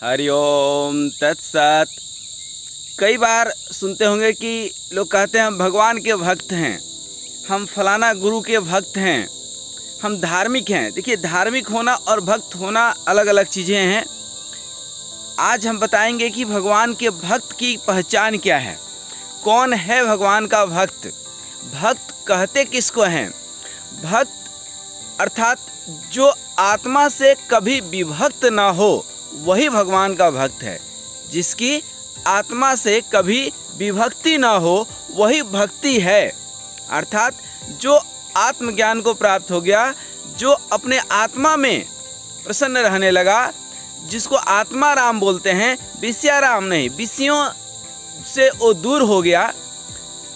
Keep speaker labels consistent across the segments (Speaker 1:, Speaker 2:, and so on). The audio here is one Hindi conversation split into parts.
Speaker 1: हरिओम तत्सत। कई बार सुनते होंगे कि लोग कहते हैं हम भगवान के भक्त हैं, हम फलाना गुरु के भक्त हैं, हम धार्मिक हैं। देखिए, धार्मिक होना और भक्त होना अलग अलग चीज़ें हैं। आज हम बताएंगे कि भगवान के भक्त की पहचान क्या है, कौन है भगवान का भक्त, भक्त कहते किसको हैं। भक्त अर्थात जो आत्मा से कभी विभक्त ना हो वही भगवान का भक्त है। जिसकी आत्मा से कभी विभक्ति ना हो वही भक्ति है। अर्थात जो आत्मज्ञान को प्राप्त हो गया, जो अपने आत्मा में प्रसन्न रहने लगा, जिसको आत्मा राम बोलते हैं, विषयाराम नहीं, विषयों से वो दूर हो गया,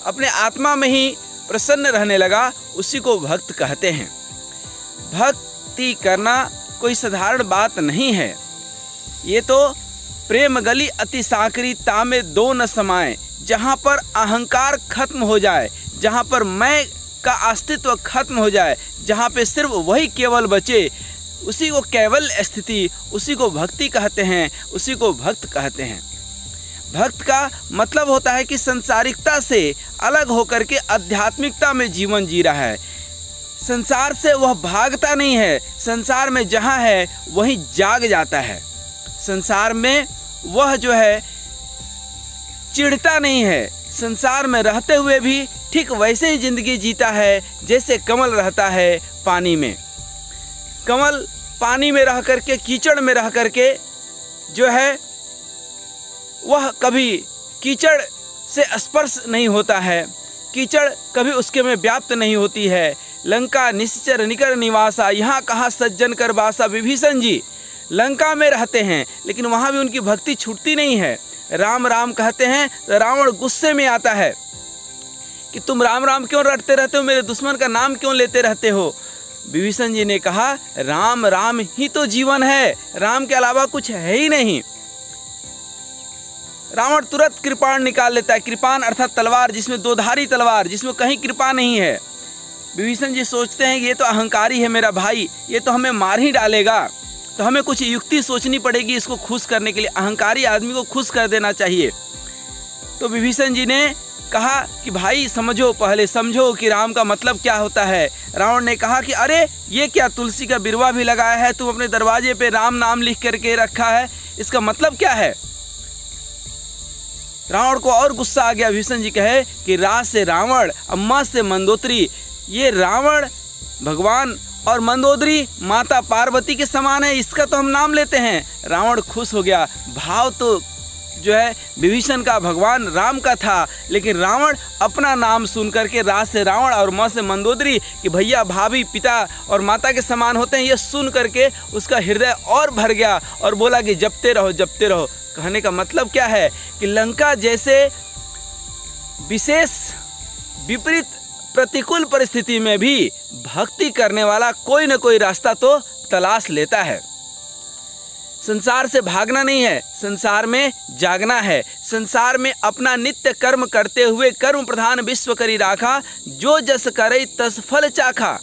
Speaker 1: अपने आत्मा में ही प्रसन्न रहने लगा, उसी को भक्त कहते हैं। भक्ति करना कोई साधारण बात नहीं है। ये तो प्रेम गली अति साकरी तामे दो न समाए, जहाँ पर अहंकार खत्म हो जाए, जहाँ पर मैं का अस्तित्व खत्म हो जाए, जहाँ पे सिर्फ वही केवल बचे, उसी को केवल स्थिति, उसी को भक्ति कहते हैं, उसी को भक्त कहते हैं। भक्त का मतलब होता है कि संसारिकता से अलग होकर के आध्यात्मिकता में जीवन जी रहा है। संसार से वह भागता नहीं है, संसार में जहाँ है वहीं जाग जाता है। संसार में वह जो है चिढ़ता नहीं है, संसार में रहते हुए भी ठीक वैसे ही जिंदगी जीता है जैसे कमल रहता है पानी में। कमल पानी में रह करके, कीचड़ में रह करके जो है वह कभी कीचड़ से स्पर्श नहीं होता है, कीचड़ कभी उसके में व्याप्त नहीं होती है। लंका निश्चर निकर निवासा, यहाँ कहाँ सज्जन कर बासा। विभीषण जी लंका में रहते हैं लेकिन वहाँ भी उनकी भक्ति छूटती नहीं है। राम राम कहते हैं तो रावण गुस्से में आता है कि तुम राम राम क्यों रटते रहते हो, मेरे दुश्मन का नाम क्यों लेते रहते हो। विभीषण जी ने कहा राम राम ही तो जीवन है, राम के अलावा कुछ है ही नहीं। रावण तुरंत कृपाण निकाल लेता है। कृपाण अर्थात तलवार, जिसमें दोधारी तलवार, जिसमें कहीं कृपा नहीं है। विभीषण जी सोचते हैं कि ये तो अहंकारी है मेरा भाई, ये तो हमें मार ही डालेगा, तो हमें कुछ युक्ति सोचनी पड़ेगी इसको खुश करने के लिए। अहंकारी आदमी को खुश कर देना चाहिए। तो विभीषण जी ने कहा कि भाई समझो, पहले समझो कि राम का मतलब क्या होता है। रावण ने कहा कि अरे ये क्या, तुलसी का बिरवा भी लगाया है, तुम अपने दरवाजे पे राम नाम लिख करके रखा है, इसका मतलब क्या है। रावण को और गुस्सा आ गया। विभीषण जी कहे कि रा से रावण, अम्मा से मंदोदरी, ये रावण भगवान और मंदोदरी माता पार्वती के समान है, इसका तो हम नाम लेते हैं। रावण खुश हो गया। भाव तो जो है विभीषण का भगवान राम का था, लेकिन रावण अपना नाम सुन करके रा से रावण और माँ से मंदोदरी कि भैया भाभी पिता और माता के समान होते हैं, ये सुन करके उसका हृदय और भर गया और बोला कि जपते रहो जपते रहो। कहने का मतलब क्या है कि लंका जैसे विशेष विपरीत प्रतिकूल परिस्थिति में भी भक्ति करने वाला कोई न कोई रास्ता तो तलाश लेता है। संसार से भागना नहीं है, संसार में जागना है। संसार में अपना नित्य कर्म करते हुए कर्म प्रधान विश्व करी राखा, जो जस करे तस फल चाखा।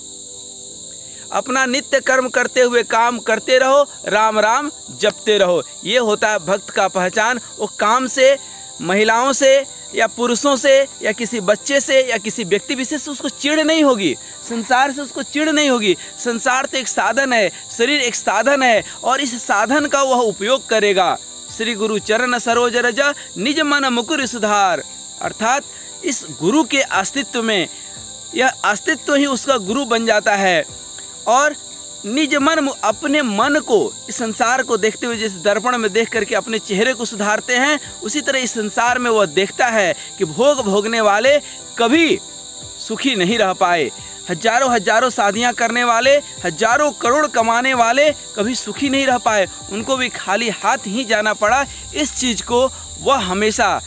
Speaker 1: अपना नित्य कर्म करते हुए काम करते रहो, राम राम जपते रहो। ये होता है भक्त का पहचान। वो काम से, महिलाओं से या पुरुषों से या किसी बच्चे से या किसी व्यक्ति विशेष से उसको चिढ़ नहीं होगी, संसार से उसको चिढ़ नहीं होगी। संसार तो एक साधन है, शरीर एक साधन है और इस साधन का वह उपयोग करेगा। श्री गुरु चरण सरोज रज निज मन मुकुर सुधार। अर्थात इस गुरु के अस्तित्व में, यह अस्तित्व ही उसका गुरु बन जाता है। और निज मन, अपने मन को, इस संसार को देखते हुए जैसे दर्पण में देख करके अपने चेहरे को सुधारते हैं, उसी तरह इस संसार में वह देखता है कि भोग भोगने वाले कभी सुखी नहीं रह पाए, हजारों हजारों शादियां करने वाले, हजारों करोड़ कमाने वाले कभी सुखी नहीं रह पाए, उनको भी खाली हाथ ही जाना पड़ा। इस चीज़ को वह हमेशा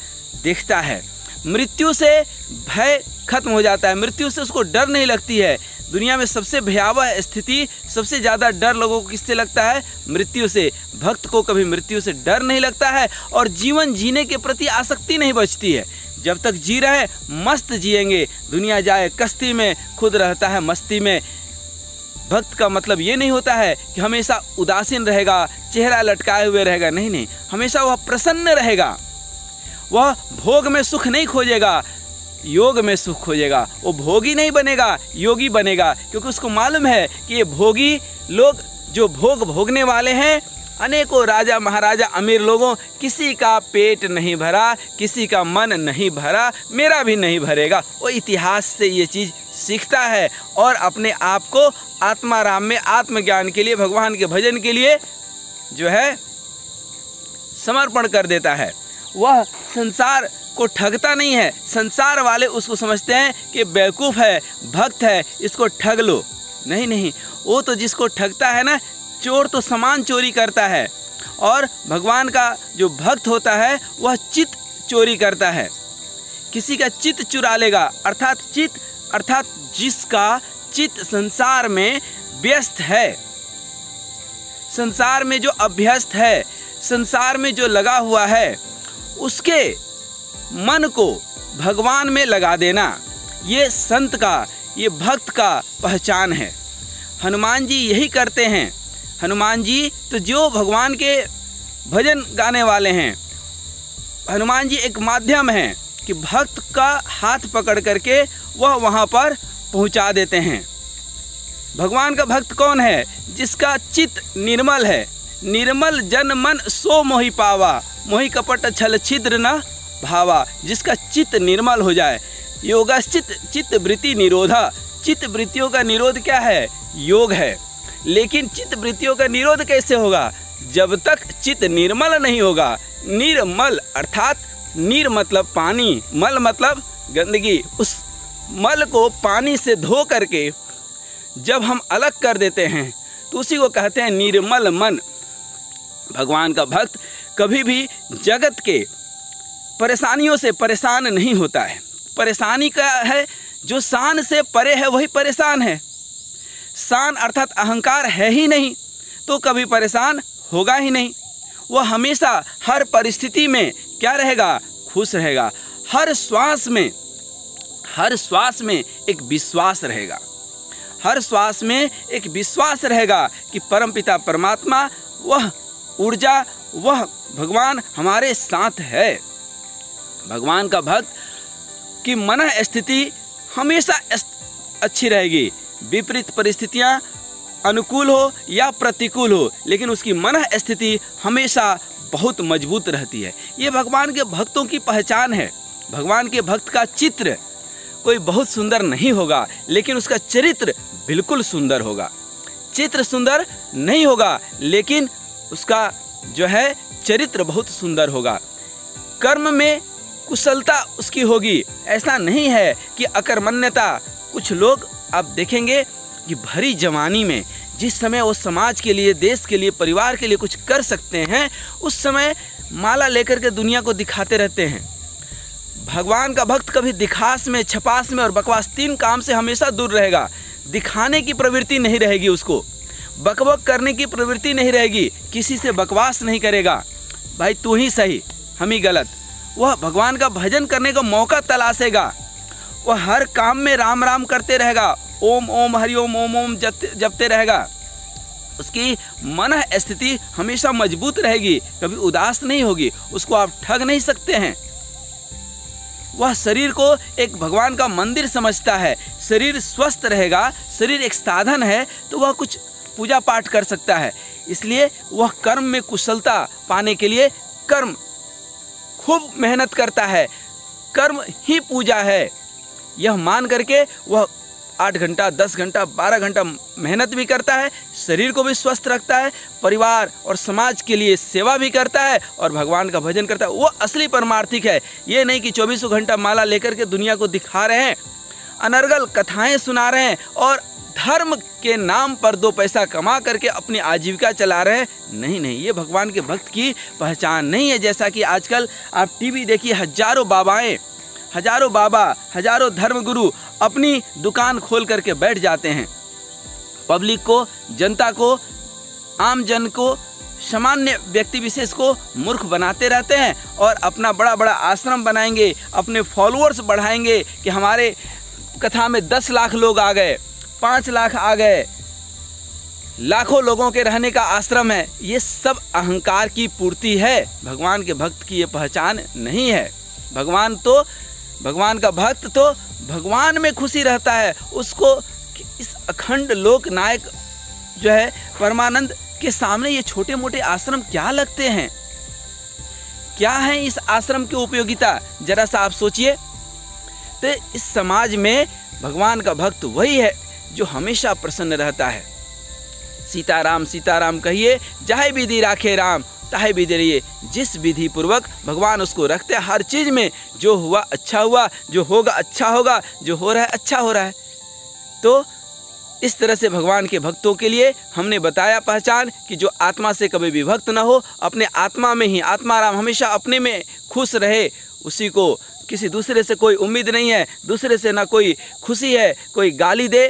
Speaker 1: देखता है। मृत्यु से भय खत्म हो जाता है, मृत्यु से उसको डर नहीं लगती है। दुनिया में सबसे भयावह स्थिति, सबसे ज़्यादा डर लोगों को किससे लगता है? मृत्यु से। भक्त को कभी मृत्यु से डर नहीं लगता है और जीवन जीने के प्रति आसक्ति नहीं बचती है। जब तक जी रहे मस्त जिएंगे, दुनिया जाए कश्ती में, खुद रहता है मस्ती में। भक्त का मतलब ये नहीं होता है कि हमेशा उदासीन रहेगा, चेहरा लटकाए हुए रहेगा। नहीं नहीं, हमेशा वह प्रसन्न रहेगा। वह भोग में सुख नहीं खोजेगा, योग में सुख खोजेगा। वो भोगी नहीं बनेगा, योगी बनेगा, क्योंकि उसको मालूम है कि ये भोगी लोग जो भोग भोगने वाले हैं, अनेकों राजा महाराजा अमीर लोगों, किसी का पेट नहीं भरा, किसी का मन नहीं भरा, मेरा भी नहीं भरेगा। वो इतिहास से ये चीज़ सीखता है और अपने आप को आत्माराम में आत्मज्ञान के लिए, भगवान के भजन के लिए जो है समर्पण कर देता है। वह संसार को ठगता नहीं है। संसार वाले उसको समझते हैं कि बेवकूफ़ है, भक्त है, इसको ठग लो। नहीं नहीं, वो तो जिसको ठगता है ना, चोर तो सामान चोरी करता है, और भगवान का जो भक्त होता है वह चित्त चोरी करता है। किसी का चित्त चुरा लेगा, अर्थात जिसका चित्त संसार में व्यस्त है, संसार में जो अभ्यस्त है, संसार में जो लगा हुआ है, उसके मन को भगवान में लगा देना, ये संत का, ये भक्त का पहचान है। हनुमान जी यही करते हैं। हनुमान जी तो जो भगवान के भजन गाने वाले हैं, हनुमान जी एक माध्यम हैं कि भक्त का हाथ पकड़ करके वह वहाँ पर पहुँचा देते हैं। भगवान का भक्त कौन है? जिसका चित्त निर्मल है। निर्मल जन मन सो मोहि पावा, मोहि कपट छल छिद्र न भावा। जिसका चित्त निर्मल हो जाए। योगश्चित चित्त वृत्ति निरोधा। चित्त वृत्तियों का निरोध क्या है? योग है। लेकिन चित्त वृत्तियों का निरोध कैसे होगा? जब तक चित्त निर्मल नहीं होगा। निर्मल अर्थात नीर मतलब पानी, मल मतलब गंदगी। उस मल को पानी से धो करके जब हम अलग कर देते हैं तो उसी को कहते हैं निर्मल मन। भगवान का भक्त कभी भी जगत के परेशानियों से परेशान नहीं होता है। परेशानी का है जो शान से परे है वही परेशान है। शान अर्थात अहंकार है ही नहीं तो कभी परेशान होगा ही नहीं। वह हमेशा हर परिस्थिति में क्या रहेगा? खुश रहेगा। हर श्वास में एक विश्वास रहेगा। हर श्वास में एक विश्वास रहेगा कि परमपिता परमात्मा, वह ऊर्जा, वह भगवान हमारे साथ है। भगवान का भक्त की मन स्थिति हमेशा अच्छी रहेगी। विपरीत परिस्थितियाँ अनुकूल हो या प्रतिकूल हो, लेकिन उसकी मन स्थिति हमेशा बहुत मजबूत रहती है। ये भगवान के भक्तों की पहचान है। भगवान के भक्त का चित्र कोई बहुत सुंदर नहीं होगा, लेकिन उसका चरित्र बिल्कुल सुंदर होगा। चित्र सुंदर नहीं होगा, लेकिन उसका जो है चरित्र बहुत सुंदर होगा। कर्म में कुशलता उसकी होगी। ऐसा नहीं है कि अकर्मण्यता। कुछ लोग आप देखेंगे कि भरी जवानी में जिस समय वो समाज के लिए, देश के लिए, परिवार के लिए कुछ कर सकते हैं, उस समय माला लेकर के दुनिया को दिखाते रहते हैं। भगवान का भक्त कभी दिखास में, छपास में और बकवास, तीन काम से हमेशा दूर रहेगा। दिखाने की प्रवृत्ति नहीं रहेगी उसको, बकबक करने की प्रवृत्ति नहीं रहेगी, किसी से बकवास नहीं करेगा, भाई तू ही सही हम ही गलत। वह भगवान का भजन करने का मौका तलाशेगा। वह हर काम में राम राम करते रहेगा, ओम ओम हरि ओम ओम ओम जपते रहेगा। उसकी मन स्थिति हमेशा मजबूत रहेगी, कभी उदास नहीं होगी। उसको आप ठग नहीं सकते हैं। वह शरीर को एक भगवान का मंदिर समझता है। शरीर स्वस्थ रहेगा, शरीर एक साधन है, तो वह कुछ पूजा पाठ कर सकता है। इसलिए वह कर्म में कुशलता पाने के लिए कर्म खूब मेहनत करता है। कर्म ही पूजा है, यह मान करके वह 8 घंटा, 10 घंटा, 12 घंटा मेहनत भी करता है, शरीर को भी स्वस्थ रखता है, परिवार और समाज के लिए सेवा भी करता है और भगवान का भजन करता है। वो असली परमार्थिक है। ये नहीं कि 24 घंटा माला लेकर के दुनिया को दिखा रहे हैं, अनर्गल कथाएं सुना रहे हैं और धर्म के नाम पर 2 पैसा कमा करके अपनी आजीविका चला रहे हैं। नहीं नहीं, ये भगवान के भक्त की पहचान नहीं है। जैसा कि आजकल आप टीवी देखिए, हजारों बाबाएं, हजारों बाबा, हजारों धर्मगुरु अपनी दुकान खोल करके बैठ जाते हैं। पब्लिक को, जनता को, आम जन को, सामान्य व्यक्ति विशेष को मूर्ख बनाते रहते हैं और अपना बड़ा बड़ा आश्रम बनाएंगे, अपने फॉलोअर्स बढ़ाएंगे कि हमारे कथा में 10 लाख लोग आ गए, 5 लाख आ गए, लाखों लोगों के रहने का आश्रम है, ये सब अहंकार की पूर्ति है। भगवान के भक्त की ये पहचान नहीं है। भगवान का भक्त तो भगवान में खुशी रहता है। उसको इस अखंड लोक नायक जो है परमानंद के सामने ये छोटे मोटे आश्रम क्या लगते हैं? क्या है इस आश्रम की उपयोगिता? जरा सा आप सोचिए। तो इस समाज में भगवान का भक्त वही है जो हमेशा प्रसन्न रहता है। सीताराम सीताराम कहिए, जाहे विधि राखे राम, ताहे विधि रहिए। जिस विधि पूर्वक भगवान उसको रखते हैं, हर चीज़ में जो हुआ अच्छा हुआ, जो होगा अच्छा होगा, जो हो रहा है अच्छा हो रहा है। तो इस तरह से भगवान के भक्तों के लिए हमने बताया पहचान कि जो आत्मा से कभी भी भक्त न हो, अपने आत्मा में ही आत्माराम, हमेशा अपने में खुश रहे, उसी को किसी दूसरे से कोई उम्मीद नहीं है, दूसरे से ना कोई खुशी है। कोई गाली दे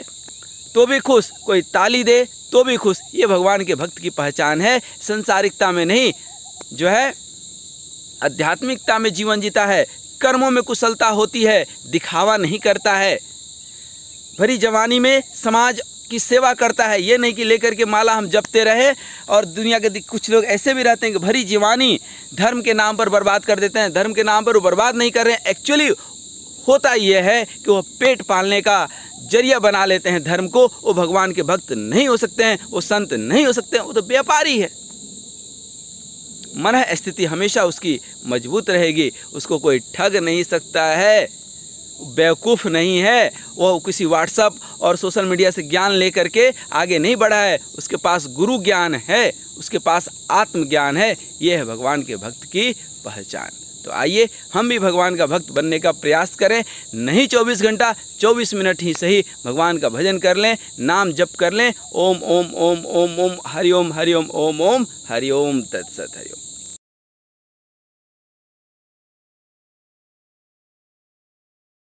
Speaker 1: तो भी खुश, कोई ताली दे तो भी खुश। ये भगवान के भक्त की पहचान है। संसारिकता में नहीं, जो है आध्यात्मिकता में जीवन जीता है, कर्मों में कुशलता होती है, दिखावा नहीं करता है, भरी जवानी में समाज की सेवा करता है। ये नहीं कि लेकर के माला हम जपते रहे। और दुनिया के कुछ लोग ऐसे भी रहते हैं कि भरी जवानी धर्म के नाम पर बर्बाद कर देते हैं। धर्म के नाम पर वो बर्बाद नहीं कर रहे हैं, एक्चुअली होता ये है कि वो पेट पालने का जरिया बना लेते हैं धर्म को। वो भगवान के भक्त नहीं हो सकते हैं, वो संत नहीं हो सकते हैं, वो तो व्यापारी है। मन स्थिति हमेशा उसकी मजबूत रहेगी, उसको कोई ठग नहीं सकता है, बेवकूफ़ नहीं है। वो किसी व्हाट्सएप और सोशल मीडिया से ज्ञान लेकर के आगे नहीं बढ़ा है। उसके पास गुरु ज्ञान है, उसके पास आत्मज्ञान है। ये है भगवान के भक्त की पहचान। तो आइए हम भी भगवान का भक्त बनने का प्रयास करें। नहीं 24 घंटा, 24 मिनट ही सही भगवान का भजन कर लें, नाम जप कर लें। ओम ओम ओम ओम ओम हरि ओम ओम ओम हरि ओम तत्सत हरि ओम।